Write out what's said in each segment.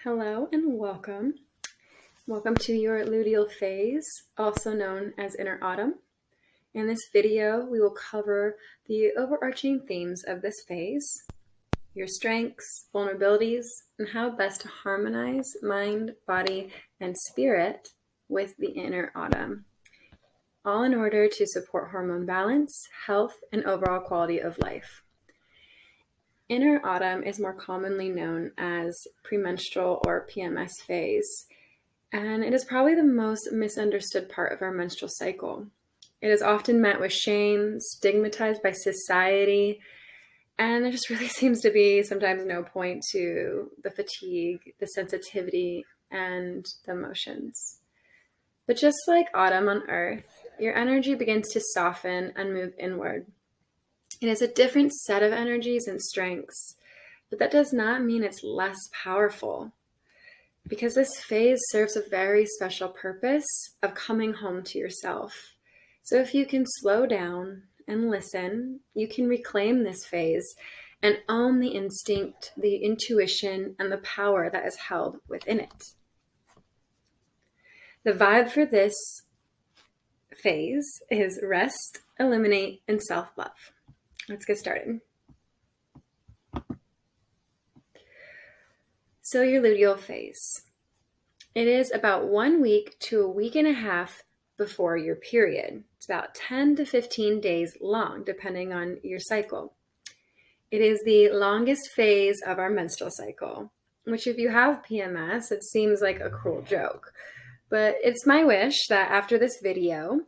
Hello and welcome. Welcome to your luteal phase, also known as inner autumn. In this video, we will cover the overarching themes of this phase, your strengths, vulnerabilities, and how best to harmonize mind, body, and spirit with the inner autumn, all in order to support hormone balance, health, and overall quality of life. Inner autumn is more commonly known as premenstrual or PMS phase, and it is probably the most misunderstood part of our menstrual cycle. It is often met with shame, stigmatized by society, and there just really seems to be sometimes no point to the fatigue, the sensitivity, and the emotions. But just like autumn on Earth, your energy begins to soften and move inward. It is a different set of energies and strengths, but that does not mean it's less powerful, because this phase serves a very special purpose of coming home to yourself. So if you can slow down and listen, you can reclaim this phase and own the instinct, the intuition, and the power that is held within it. The vibe for this phase is rest, eliminate, and self-love. Let's get started. So your luteal phase. It is about 1 week to a week and a half before your period. It's about 10 to 15 days long, depending on your cycle. It is the longest phase of our menstrual cycle, which if you have PMS, it seems like a cruel joke. But it's my wish that after this video,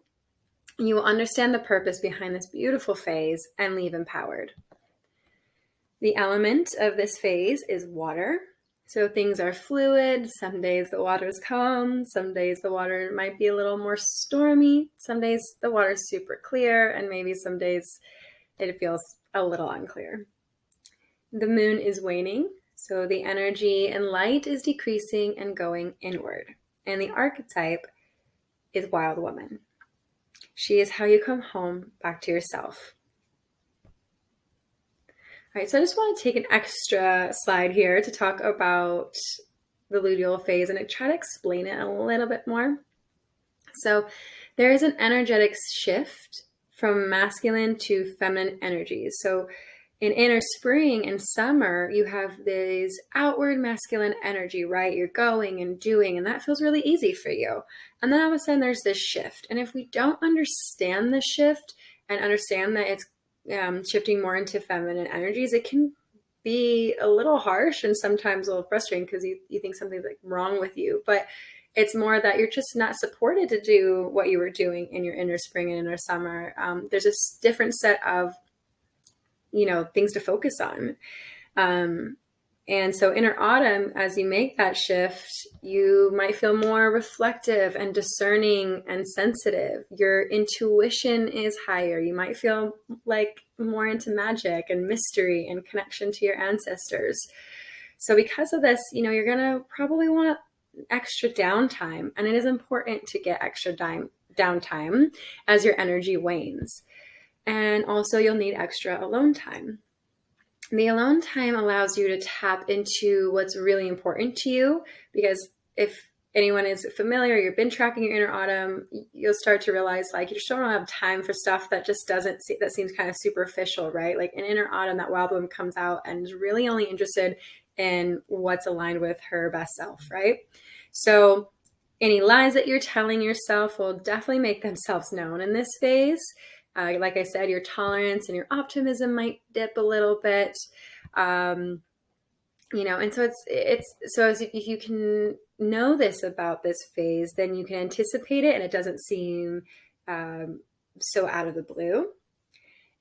you will understand the purpose behind this beautiful phase and leave empowered. The element of this phase is water. So things are fluid. Some days the water is calm. Some days the water might be a little more stormy. Some days the water is super clear. And maybe some days it feels a little unclear. The moon is waning. So the energy and light is decreasing and going inward. And the archetype is wild woman. She is how you come home back to yourself. All right, so I just want to take an extra slide here to talk about the luteal phase and try to explain it a little bit more. So there is an energetic shift from masculine to feminine energies. So in inner spring and summer, you have this outward masculine energy, right? You're going and doing, and that feels really easy for you. And then all of a sudden there's this shift. And if we don't understand the shift and understand that it's shifting more into feminine energies, it can be a little harsh and sometimes a little frustrating because you think something's like wrong with you. But it's more that you're just not supported to do what you were doing in your inner spring and inner summer. There's a different set of things to focus on. And so inner autumn, as you make that shift, you might feel more reflective and discerning and sensitive. Your intuition is higher. You might feel like more into magic and mystery and connection to your ancestors. So because of this, you're going to probably want extra downtime. And it is important to get extra downtime as your energy wanes. And also you'll need extra alone time. The alone time allows you to tap into what's really important to you, because if anyone is familiar, you've been tracking your inner autumn, you'll start to realize like you just don't have time for stuff that just that seems kind of superficial, right? Like in inner autumn, that wild woman comes out and is really only interested in what's aligned with her best self, right? So any lies that you're telling yourself will definitely make themselves known in this phase. Like I said, your tolerance and your optimism might dip a little bit, and so if you can know this about this phase, then you can anticipate it and it doesn't seem so out of the blue.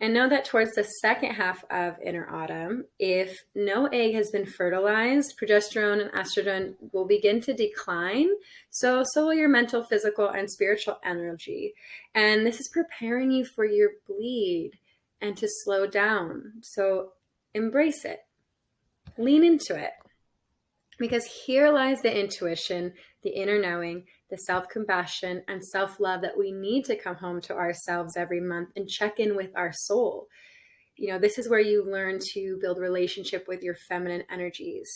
And know that towards the second half of inner autumn, if no egg has been fertilized, progesterone and estrogen will begin to decline. So will your mental, physical, and spiritual energy. And this is preparing you for your bleed and to slow down. So embrace it. Lean into it. Because here lies the intuition, the inner knowing, the self-compassion and self-love that we need to come home to ourselves every month and check in with our soul. This is where you learn to build relationship with your feminine energies.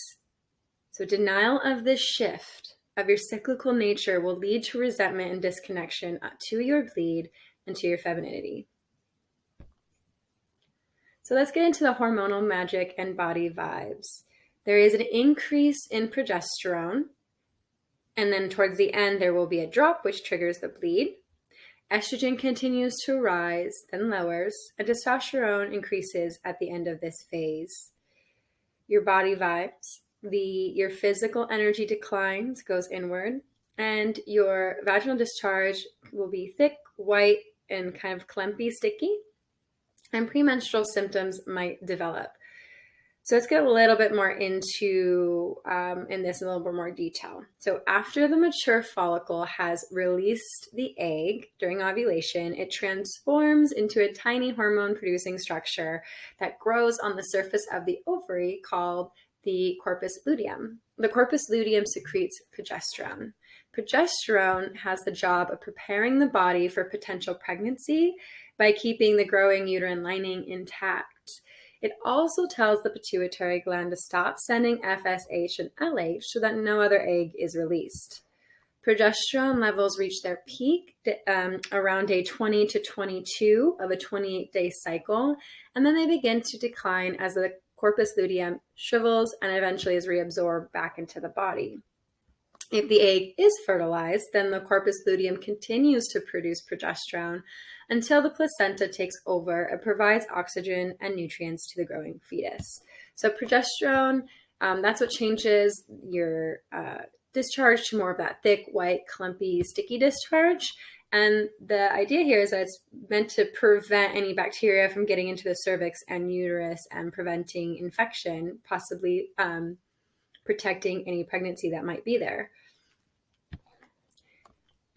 So denial of this shift of your cyclical nature will lead to resentment and disconnection to your bleed and to your femininity. So let's get into the hormonal magic and body vibes. There is an increase in progesterone, and then towards the end there will be a drop, which triggers the bleed. Estrogen continues to rise, then lowers, and testosterone increases at the end of this phase. Your body vibes, your physical energy declines, goes inward, and your vaginal discharge will be thick, white, and kind of clumpy, sticky, and premenstrual symptoms might develop. So let's get a little bit more into in this in a little bit more detail. So after the mature follicle has released the egg during ovulation, it transforms into a tiny hormone-producing structure that grows on the surface of the ovary called the corpus luteum. The corpus luteum secretes progesterone. Progesterone has the job of preparing the body for potential pregnancy by keeping the growing uterine lining intact. It also tells the pituitary gland to stop sending FSH and LH so that no other egg is released. Progesterone levels reach their peak around day 20 to 22 of a 28-day cycle, and then they begin to decline as the corpus luteum shrivels and eventually is reabsorbed back into the body. If the egg is fertilized, then the corpus luteum continues to produce progesterone until the placenta takes over and provides oxygen and nutrients to the growing fetus. So progesterone, that's what changes your discharge to more of that thick, white, clumpy, sticky discharge. And the idea here is that it's meant to prevent any bacteria from getting into the cervix and uterus and preventing infection, possibly protecting any pregnancy that might be there.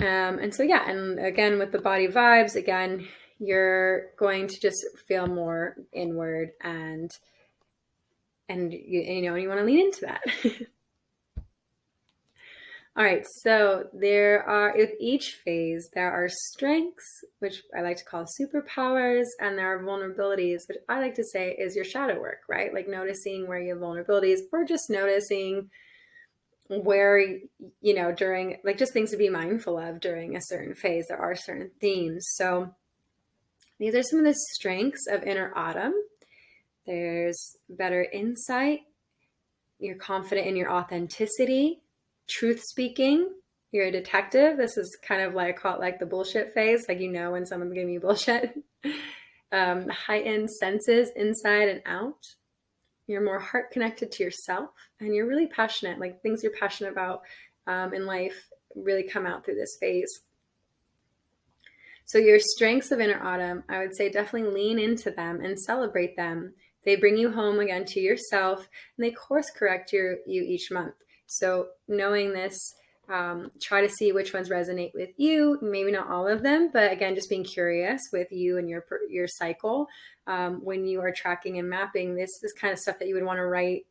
And so, yeah, and again, with the body vibes, again, you're going to just feel more inward and you want to lean into that. All right, so with each phase, there are strengths, which I like to call superpowers, and there are vulnerabilities, which I like to say is your shadow work, right? Like noticing where you have vulnerabilities or just noticing where, during, like, just things to be mindful of during a certain phase. There are certain themes. So these are some of the strengths of inner autumn. There's better insight. You're confident in your authenticity, truth speaking. You're a detective. This is kind of like, I call it like the bullshit phase. Like, when someone's giving you bullshit. Heightened senses inside and out. You're more heart connected to yourself, and you're really passionate. Like, things you're passionate about in life really come out through this phase. So your strengths of inner autumn, I would say definitely lean into them and celebrate them. They bring you home again to yourself, and they course correct you each month. So knowing this, try to see which ones resonate with you. Maybe not all of them, but again, just being curious with you and your cycle. When you are tracking and mapping, this kind of stuff that you would want to write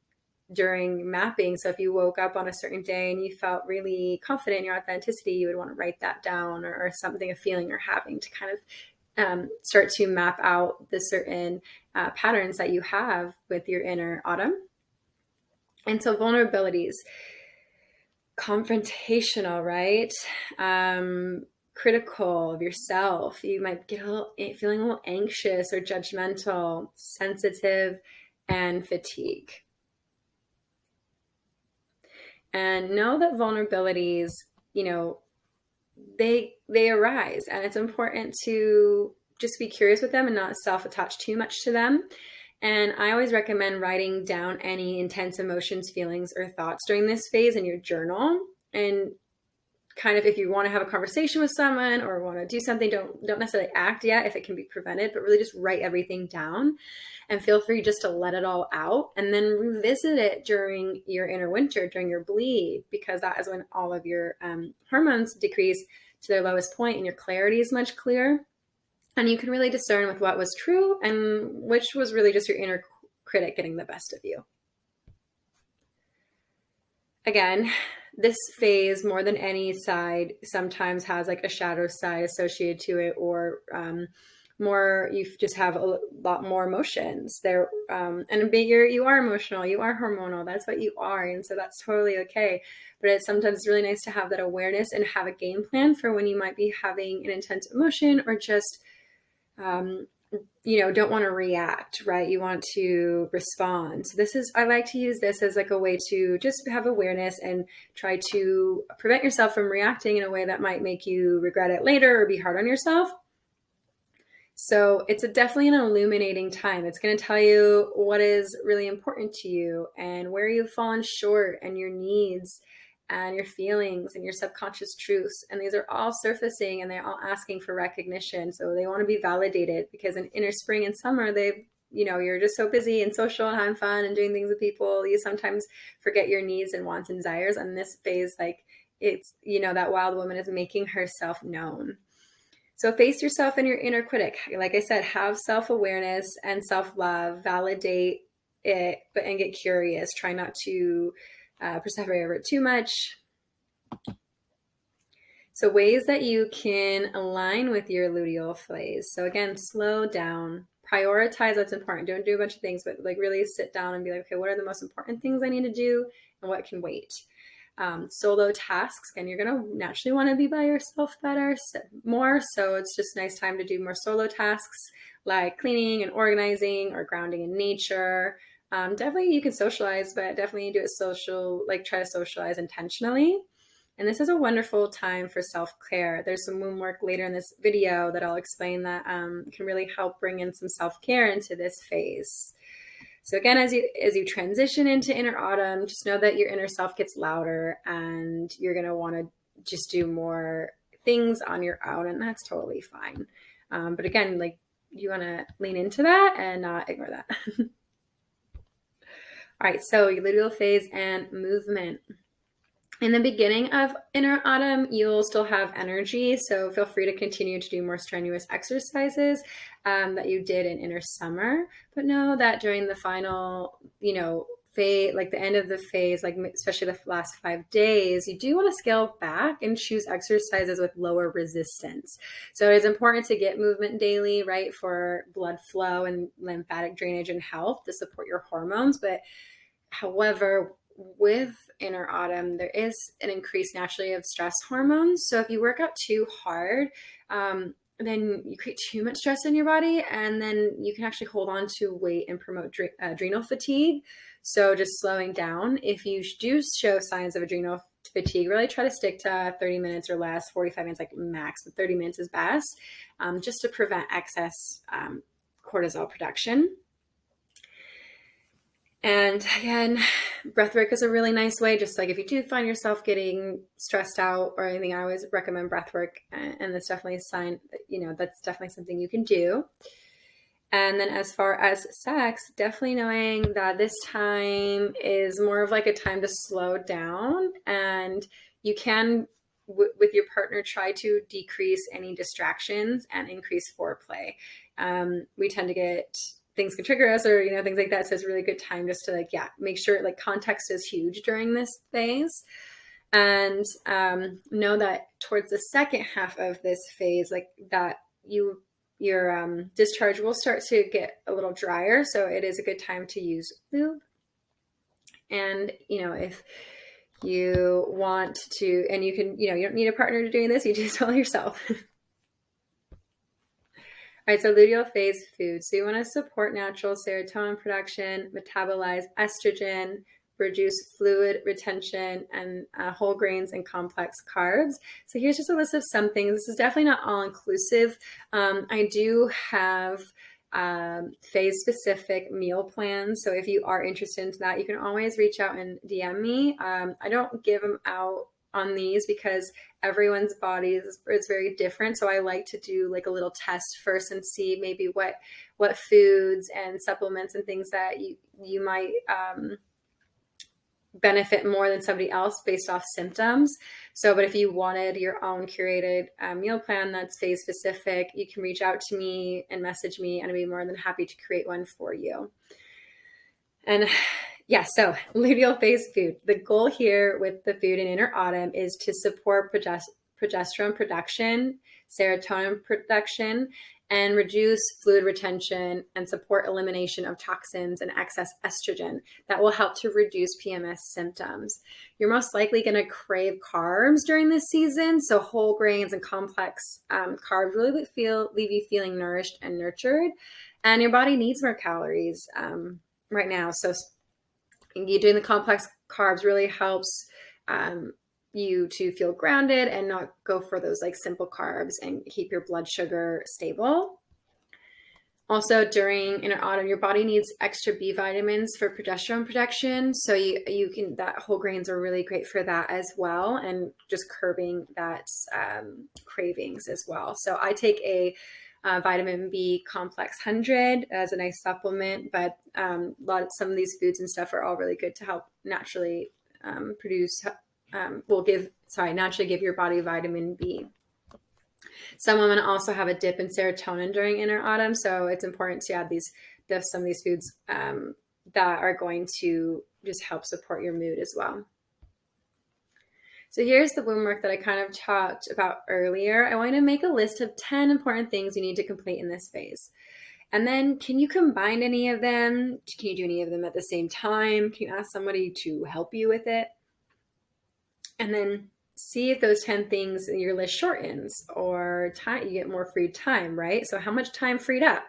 during mapping. So if you woke up on a certain day and you felt really confident in your authenticity, you would want to write that down, or something, a feeling you're having, to kind of start to map out the certain patterns that you have with your inner autumn. And so vulnerabilities, confrontational, right? Critical of yourself. You might get feeling a little anxious or judgmental, sensitive, and fatigue. And know that vulnerabilities, they arise, and it's important to just be curious with them and not self-attach too much to them. And I always recommend writing down any intense emotions, feelings, or thoughts during this phase in your journal. And kind of, if you want to have a conversation with someone or want to do something, don't necessarily act yet if it can be prevented, but really just write everything down, and feel free just to let it all out, and then revisit it during your inner winter, during your bleed, because that is when all of your hormones decrease to their lowest point and your clarity is much clearer. And you can really discern with what was true and which was really just your inner critic getting the best of you. Again, this phase, more than any side, sometimes has like a shadow side associated to it, or more, you just have a lot more emotions there. And you are emotional, you are hormonal, that's what you are. And so that's totally okay. But it's sometimes really nice to have that awareness and have a game plan for when you might be having an intense emotion, or just, don't want to react, right? You want to respond. So I like to use this as like a way to just have awareness and try to prevent yourself from reacting in a way that might make you regret it later or be hard on yourself. So it's definitely an illuminating time. It's going to tell you what is really important to you and where you've fallen short, and your needs and your feelings and your subconscious truths. And these are all surfacing, and they're all asking for recognition. So they want to be validated, because in inner spring and summer, you're just so busy and social and having fun and doing things with people. You sometimes forget your needs and wants and desires. And this phase, it's, that wild woman is making herself known. So face yourself and your inner critic. Like I said, have self-awareness and self-love, validate it, and get curious. Try not to perseverate over it too much. So ways that you can align with your luteal phase. So again, slow down, prioritize what's important. Don't do a bunch of things, but really sit down and be like, okay, what are the most important things I need to do, and what can wait? Solo tasks, and you're going to naturally want to be by yourself more. So it's just a nice time to do more solo tasks, like cleaning and organizing or grounding in nature. Definitely you can socialize, but definitely do it try to socialize intentionally. And this is a wonderful time for self-care. There's some womb work later in this video that I'll explain that can really help bring in some self-care into this phase. So again, as you transition into inner autumn, just know that your inner self gets louder, and you're going to want to just do more things on your own, and that's totally fine. But again, you want to lean into that and not ignore that. All right, so your luteal phase and movement. In the beginning of inner autumn, you'll still have energy, so feel free to continue to do more strenuous exercises that you did in inner summer. But know that during the final, phase, like the end of the phase, especially the last 5 days, you do want to scale back and choose exercises with lower resistance. So it's important to get movement daily, right, for blood flow and lymphatic drainage and health to support your hormones. But however, with inner autumn, there is an increase naturally of stress hormones. So if you work out too hard, then you create too much stress in your body, and then you can actually hold on to weight and promote adrenal fatigue. So just slowing down. If you do show signs of adrenal fatigue, really try to stick to 30 minutes or less, 45 minutes like max, but 30 minutes is best, just to prevent excess cortisol production. And again, breath work is a really nice way. Just like if you do find yourself getting stressed out or anything, I always recommend breath work. And that's definitely a sign that, that's definitely something you can do. And then as far as sex, definitely knowing that this time is more of like a time to slow down, and you can, with your partner, try to decrease any distractions and increase foreplay. We tend to get things can trigger us, or things like that. So it's a really good time just to make sure context is huge during this phase. And know that towards the second half of this phase, your discharge will start to get a little drier. So it is a good time to use lube. And if you want to, and you can, you don't need a partner to doing this, you do this all yourself. All right, so luteal phase food. So you want to support natural serotonin production, metabolize estrogen, reduce fluid retention, and whole grains and complex carbs. So here's just a list of some things. This is definitely not all inclusive. I do have phase-specific meal plans. So if you are interested in that, you can always reach out and DM me. I don't give them out on these because everyone's body is very different. So I like to do a little test first and see maybe what foods and supplements and things that you might benefit more than somebody else based off symptoms. So, but if you wanted your own curated meal plan that's phase specific, you can reach out to me and message me, and I'd be more than happy to create one for you. And yeah, so luteal phase food. The goal here with the food in inner autumn is to support progesterone production, serotonin production, and reduce fluid retention and support elimination of toxins and excess estrogen that will help to reduce PMS symptoms. You're most likely going to crave carbs during this season. So whole grains and complex carbs really leave you feeling nourished and nurtured. And your body needs more calories right now. So you doing the complex carbs really helps you to feel grounded and not go for those like simple carbs and keep your blood sugar stable. Also, during inner autumn, your body needs extra B vitamins for progesterone production. So that whole grains are really great for that as well, and just curbing that cravings as well. So I take a vitamin B complex 100 as a nice supplement, but some of these foods and stuff are all really good to help naturally naturally give your body vitamin B. Some women also have a dip in serotonin during inner autumn, so it's important to add some of these foods that are going to just help support your mood as well. So here's the womb work that I kind of talked about earlier. I want to make a list of 10 important things you need to complete in this phase. And then can you combine any of them? Can you do any of them at the same time? Can you ask somebody to help you with it? And then see if those 10 things in your list shortens or you get more free time, right? So how much time freed up?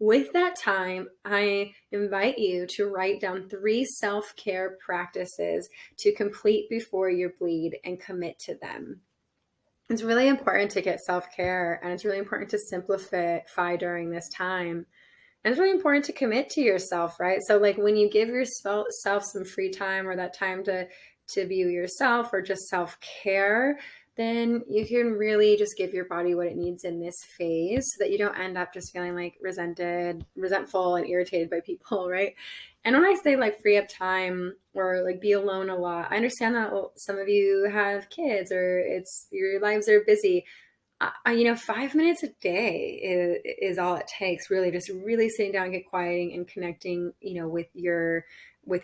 With that time, I invite you to write down 3 self-care practices to complete before your bleed and commit to them. It's really important to get self-care, and it's really important to simplify during this time. And it's really important to commit to yourself, right? So like when you give yourself some free time or that time to view yourself or just self-care, then you can really just give your body what it needs in this phase so that you don't end up just feeling like resentful and irritated by people, right? And when I say like free up time or like be alone a lot, I understand that some of you have kids or your lives are busy. 5 minutes a day is all it takes, really, just really sitting down, get quieting and connecting, with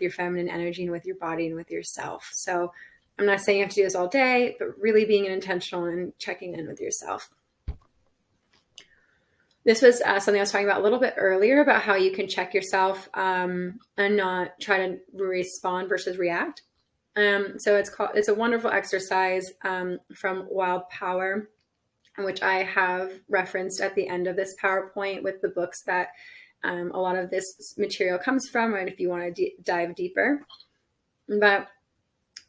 your feminine energy and with your body and with yourself. So I'm not saying you have to do this all day, but really being intentional and checking in with yourself. This was something I was talking about a little bit earlier about how you can check yourself and not try to respond versus react. So it's a wonderful exercise from Wild Power, which I have referenced at the end of this PowerPoint with the books that a lot of this material comes from, right? If you want to dive deeper. But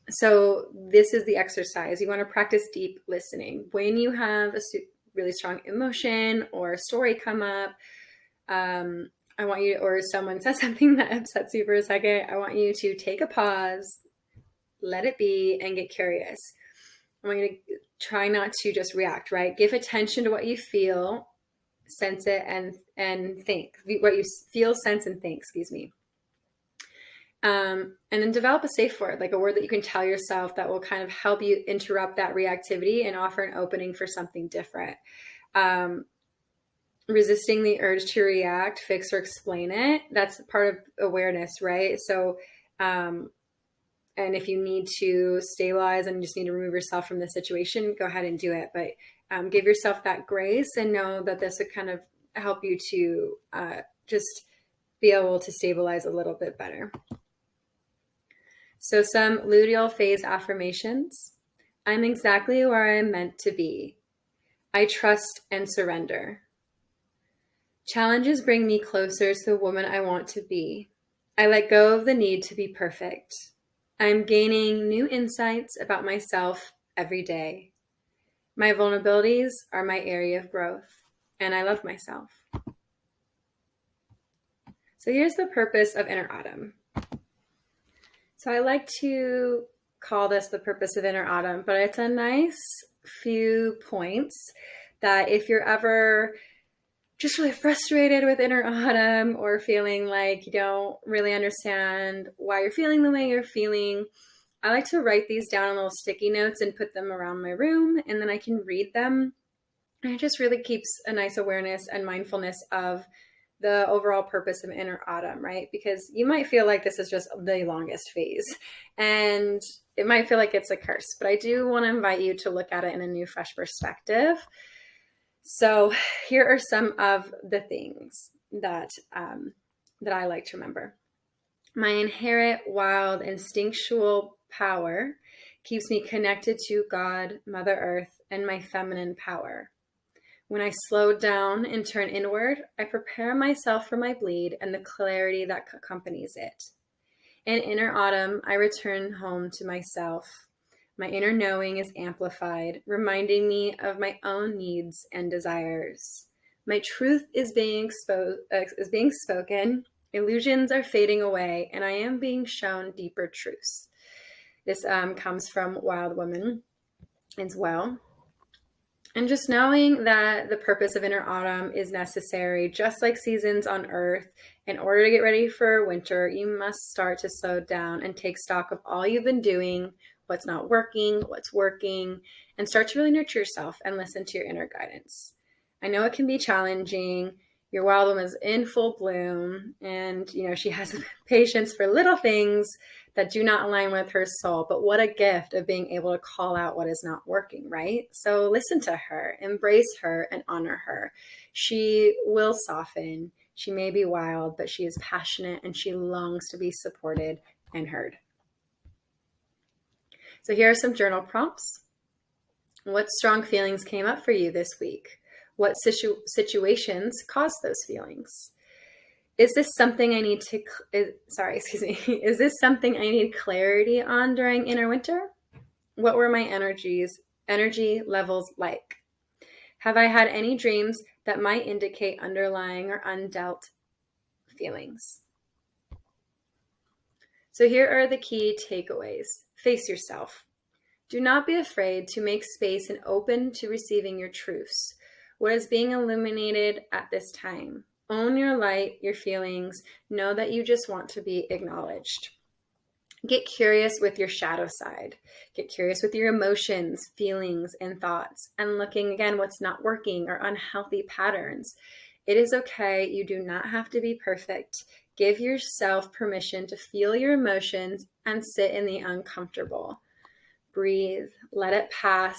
so this is the exercise. You want to practice deep listening. When you have a really strong emotion or a story come up, I want you, or someone says something that upsets you for a second, I want you to take a pause, let it be, and get curious. I want you to try not to just react, right? Give attention to what you feel, sense it, and think. What you feel, sense, and think, and then develop a safe word, like a word that you can tell yourself that will kind of help you interrupt that reactivity and offer an opening for something different. Resisting the urge to react, fix, or explain it, that's part of awareness, right? So, and if you need to stabilize and just need to remove yourself from the situation, go ahead and do it. But give yourself that grace and know that this would kind of help you to just be able to stabilize a little bit better. So some luteal phase affirmations. I'm exactly where I'm meant to be. I trust and surrender. Challenges bring me closer to the woman I want to be. I let go of the need to be perfect. I'm gaining new insights about myself every day. My vulnerabilities are my area of growth, and I love myself. So here's the purpose of inner autumn. So I like to call this the purpose of inner autumn, but it's a nice few points that if you're ever just really frustrated with inner autumn or feeling like you don't really understand why you're feeling the way you're feeling, I like to write these down on little sticky notes and put them around my room, and then I can read them. And it just really keeps a nice awareness and mindfulness of the overall purpose of inner autumn, right? Because you might feel like this is just the longest phase and it might feel like it's a curse, but I do want to invite you to look at it in a new, fresh perspective. So here are some of the things that that I like to remember. My inherent, wild, instinctual power keeps me connected to God, Mother Earth, and my feminine power. When I slow down and turn inward, I prepare myself for my bleed and the clarity that accompanies it. In inner autumn, I return home to myself. My inner knowing is amplified, reminding me of my own needs and desires. My truth is being spoken, illusions are fading away, and I am being shown deeper truths. This comes from Wild Woman as well. And just knowing that the purpose of inner autumn is necessary, just like seasons on Earth, in order to get ready for winter, you must start to slow down and take stock of all you've been doing, what's not working, what's working, and start to really nurture yourself and listen to your inner guidance. I know it can be challenging. Your wild woman is in full bloom, and she has patience for little things that do not align with her soul. But what a gift of being able to call out what is not working, right? So listen to her, embrace her, and honor her. She will soften. She may be wild, but she is passionate and she longs to be supported and heard. So here are some journal prompts. What strong feelings came up for you this week? What situations caused those feelings? Is this something I need is this something I need clarity on during inner winter? What were my energy levels like? Have I had any dreams that might indicate underlying or undealt feelings? So here are the key takeaways. Face yourself. Do not be afraid to make space and open to receiving your truths. What is being illuminated at this time? Own your light, your feelings. Know that you just want to be acknowledged. Get curious with your shadow side. Get curious with your emotions, feelings, and thoughts, and looking again what's not working or unhealthy patterns. It is okay. You do not have to be perfect. Give yourself permission to feel your emotions and sit in the uncomfortable. Breathe, let it pass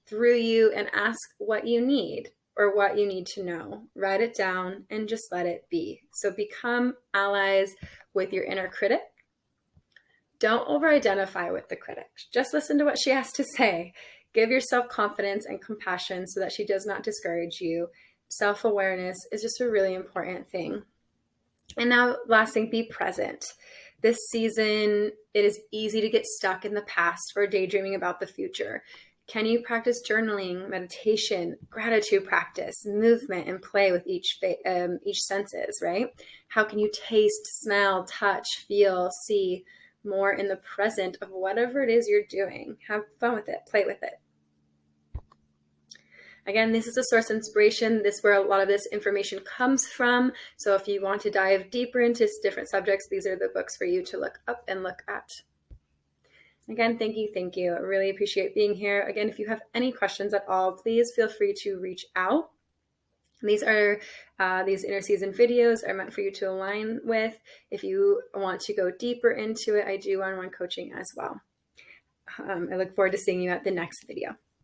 through you, and ask what you need or what you need to know. Write it down and just let it be. So become allies with your inner critic. Don't over-identify with the critic. Just listen to what she has to say. Give yourself confidence and compassion so that she does not discourage you. Self-awareness is just a really important thing. And now, last thing, be present. This season, it is easy to get stuck in the past or daydreaming about the future. Can you practice journaling, meditation, gratitude practice, movement, and play with each senses, right? How can you taste, smell, touch, feel, see more in the present of whatever it is you're doing? Have fun with it. Play with it. Again, this is a source inspiration. This is where a lot of this information comes from. So if you want to dive deeper into different subjects, these are the books for you to look up and look at. Again, thank you. I really appreciate being here. Again, if you have any questions at all, please feel free to reach out. These are these interseason videos are meant for you to align with. If you want to go deeper into it, I do one-on-one coaching as well. I look forward to seeing you at the next video.